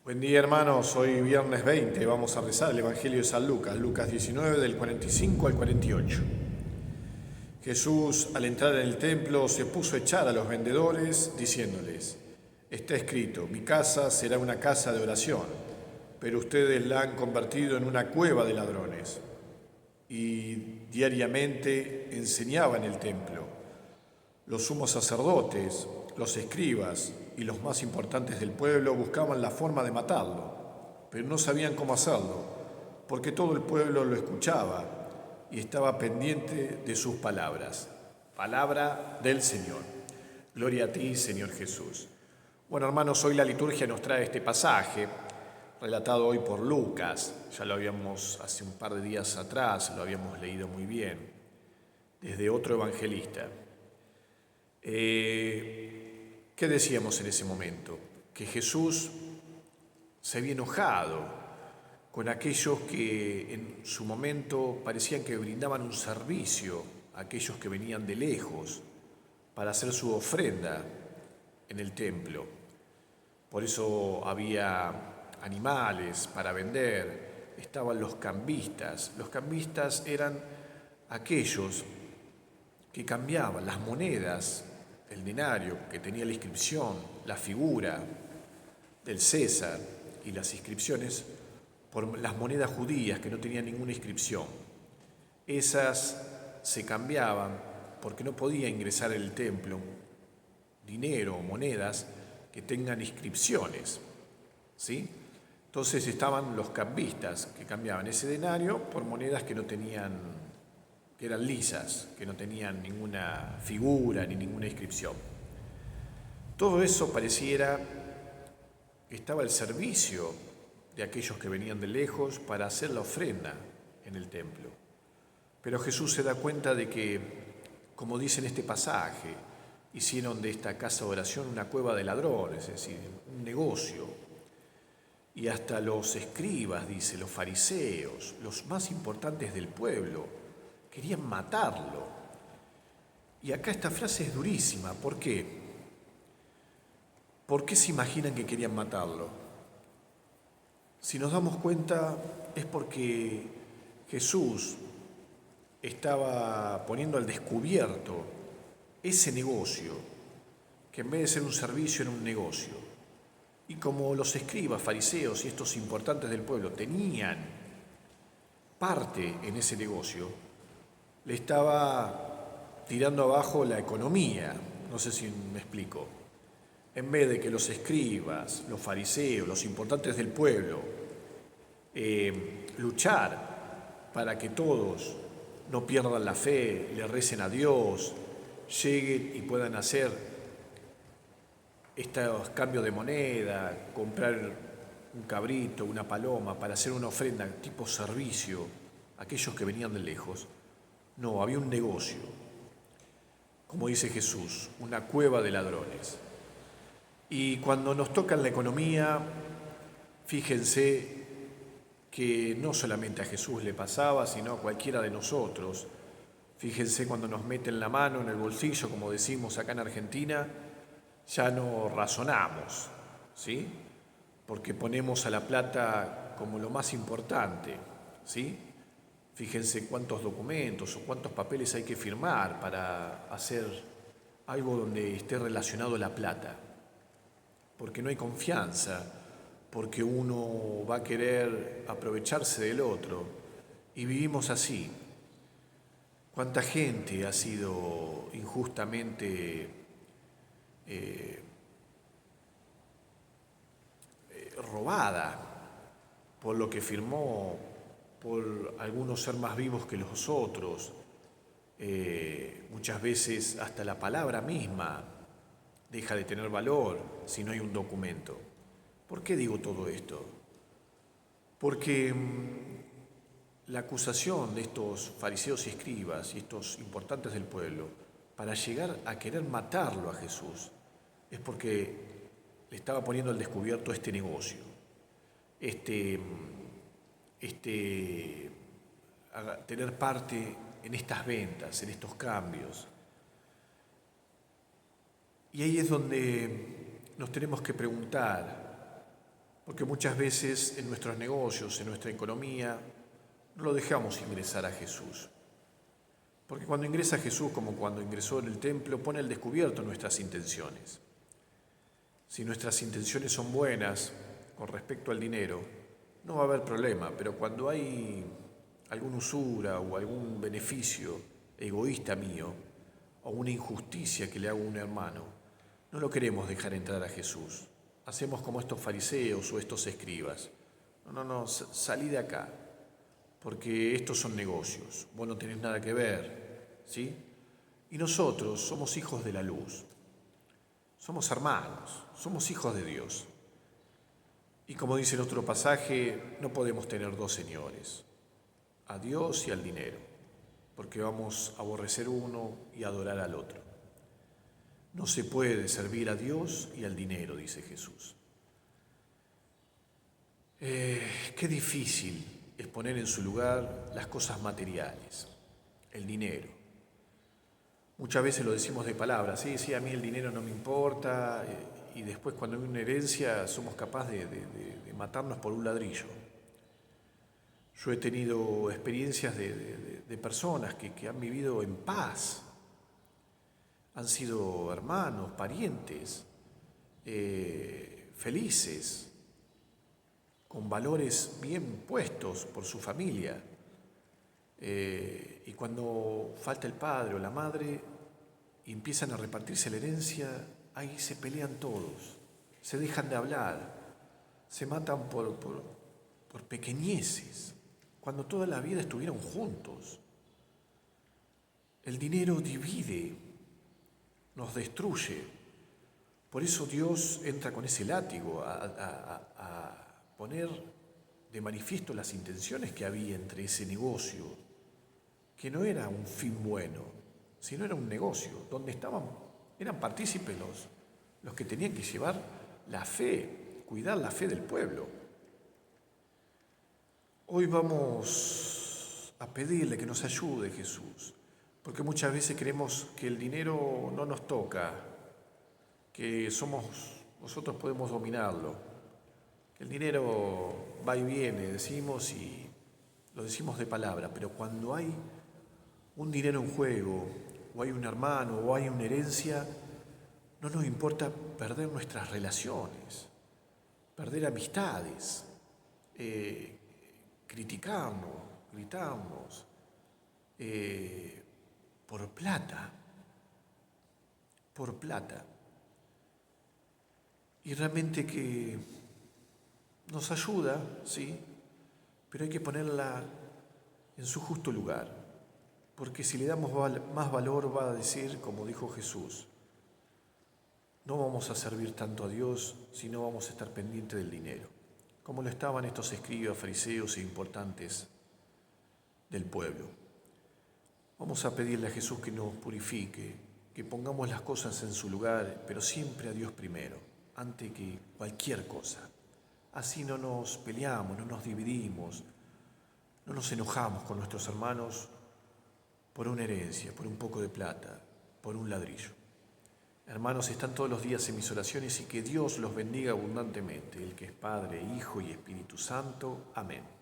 Buen día, hermanos. Hoy viernes 20 vamos a rezar el Evangelio de San Lucas, Lucas 19 del 45 al 48. Jesús, al entrar en el templo, se puso a echar a los vendedores, diciéndoles: Está escrito, mi casa será una casa de oración, pero ustedes la han convertido en una cueva de ladrones. Y diariamente enseñaba en el templo. Los sumos sacerdotes, los escribas y los más importantes del pueblo buscaban la forma de matarlo, pero no sabían cómo hacerlo, porque todo el pueblo lo escuchaba y estaba pendiente de sus palabras. Palabra del Señor. Gloria a ti, Señor Jesús. Bueno, hermanos, hoy la liturgia nos trae este pasaje, relatado hoy por Lucas. Ya lo habíamos, hace un par de días atrás, lo habíamos leído muy bien, desde otro evangelista. ¿Qué decíamos en ese momento? Que Jesús se había enojado con aquellos que en su momento parecían que brindaban un servicio a aquellos que venían de lejos para hacer su ofrenda en el templo. Por eso había animales para vender, estaban los cambistas. Los cambistas eran aquellos que cambiaban las monedas, el denario que tenía la inscripción, la figura del César y las inscripciones, por las monedas judías que no tenían ninguna inscripción. Esas se cambiaban porque no podía ingresar en el templo dinero o monedas que tengan inscripciones, ¿sí? Entonces estaban los cambistas que cambiaban ese denario por monedas que no tenían, que eran lisas, que no tenían ninguna figura ni ninguna inscripción. Todo eso pareciera que estaba al servicio de aquellos que venían de lejos para hacer la ofrenda en el templo. Pero Jesús se da cuenta de que, como dice en este pasaje, hicieron de esta casa de oración una cueva de ladrones, es decir, un negocio. Y hasta los escribas, dice, los fariseos, los más importantes del pueblo, querían matarlo. Y acá esta frase es durísima. ¿Por qué? ¿Por qué se imaginan que querían matarlo? Si nos damos cuenta, es porque Jesús estaba poniendo al descubierto ese negocio, que en vez de ser un servicio era un negocio. Y como los escribas, fariseos y estos importantes del pueblo tenían parte en ese negocio, le estaba tirando abajo la economía. No sé si me explico. En vez de que los escribas, los fariseos, los importantes del pueblo, luchar para que todos no pierdan la fe, le recen a Dios, lleguen y puedan hacer estos cambios de moneda, comprar un cabrito, una paloma, para hacer una ofrenda tipo servicio a aquellos que venían de lejos. No, había un negocio, como dice Jesús, una cueva de ladrones. Y cuando nos toca la economía, fíjense que no solamente a Jesús le pasaba, sino a cualquiera de nosotros. Fíjense cuando nos meten la mano en el bolsillo, como decimos acá en Argentina, ya no razonamos, ¿sí? Porque ponemos a la plata como lo más importante, ¿sí? Fíjense cuántos documentos o cuántos papeles hay que firmar para hacer algo donde esté relacionado la plata. Porque no hay confianza, porque uno va a querer aprovecharse del otro y vivimos así. ¿Cuánta gente ha sido injustamente robada por lo que firmó, por algunos ser más vivos que los otros? Muchas veces hasta la palabra misma deja de tener valor si no hay un documento. ¿Por qué digo todo esto? Porque la acusación de estos fariseos y escribas y estos importantes del pueblo para llegar a querer matarlo a Jesús es porque le estaba poniendo al descubierto este negocio, tener parte en estas ventas, en estos cambios. Y ahí es donde nos tenemos que preguntar, Porque muchas veces en nuestros negocios, en nuestra economía, no lo dejamos ingresar a Jesús. Porque cuando ingresa Jesús, como cuando ingresó en el templo, pone al descubierto nuestras intenciones. Si nuestras intenciones son buenas con respecto al dinero, no va a haber problema, pero cuando hay alguna usura o algún beneficio egoísta mío o una injusticia que le hago a un hermano, no lo queremos dejar entrar a Jesús. Hacemos como estos fariseos o estos escribas. No, salí de acá, porque estos son negocios, vos no tenés nada que ver, ¿sí? Y nosotros somos hijos de la luz, somos hermanos, somos hijos de Dios. Y como dice el otro pasaje, no podemos tener dos señores, a Dios y al dinero, porque vamos a aborrecer uno y adorar al otro. No se puede servir a Dios y al dinero, dice Jesús. Qué difícil es poner en su lugar las cosas materiales, el dinero. Muchas veces lo decimos de palabras, sí, a mí el dinero no me importa, y después cuando hay una herencia somos capaces de matarnos por un ladrillo. Yo he tenido experiencias de personas que han vivido en paz, han sido hermanos, parientes, felices, con valores bien puestos por su familia. Y cuando falta el padre o la madre y empiezan a repartirse la herencia, ahí se pelean todos, se dejan de hablar, se matan por pequeñeces, cuando toda la vida estuvieron juntos. El dinero divide, nos destruye. Por eso Dios entra con ese látigo a poner de manifiesto las intenciones que había entre ese negocio, que no era un fin bueno, sino era un negocio, donde eran partícipes los que tenían que llevar la fe, cuidar la fe del pueblo. Hoy vamos a pedirle que nos ayude Jesús, porque muchas veces creemos que el dinero no nos toca, que nosotros podemos dominarlo. El dinero va y viene, decimos y lo decimos de palabra, pero cuando hay un dinero en juego, o hay un hermano, o hay una herencia, no nos importa perder nuestras relaciones, perder amistades, criticarnos, gritarnos, por plata. Y realmente que nos ayuda, sí, pero hay que ponerla en su justo lugar, porque si le damos más valor va a decir, como dijo Jesús, no vamos a servir tanto a Dios, sino vamos a estar pendientes del dinero, como lo estaban estos escribas, fariseos e importantes del pueblo. Vamos a pedirle a Jesús que nos purifique, que pongamos las cosas en su lugar, pero siempre a Dios primero, antes que cualquier cosa. Así no nos peleamos, no nos dividimos, no nos enojamos con nuestros hermanos por una herencia, por un poco de plata, por un ladrillo. Hermanos, están todos los días en mis oraciones y que Dios los bendiga abundantemente, el que es Padre, Hijo y Espíritu Santo. Amén.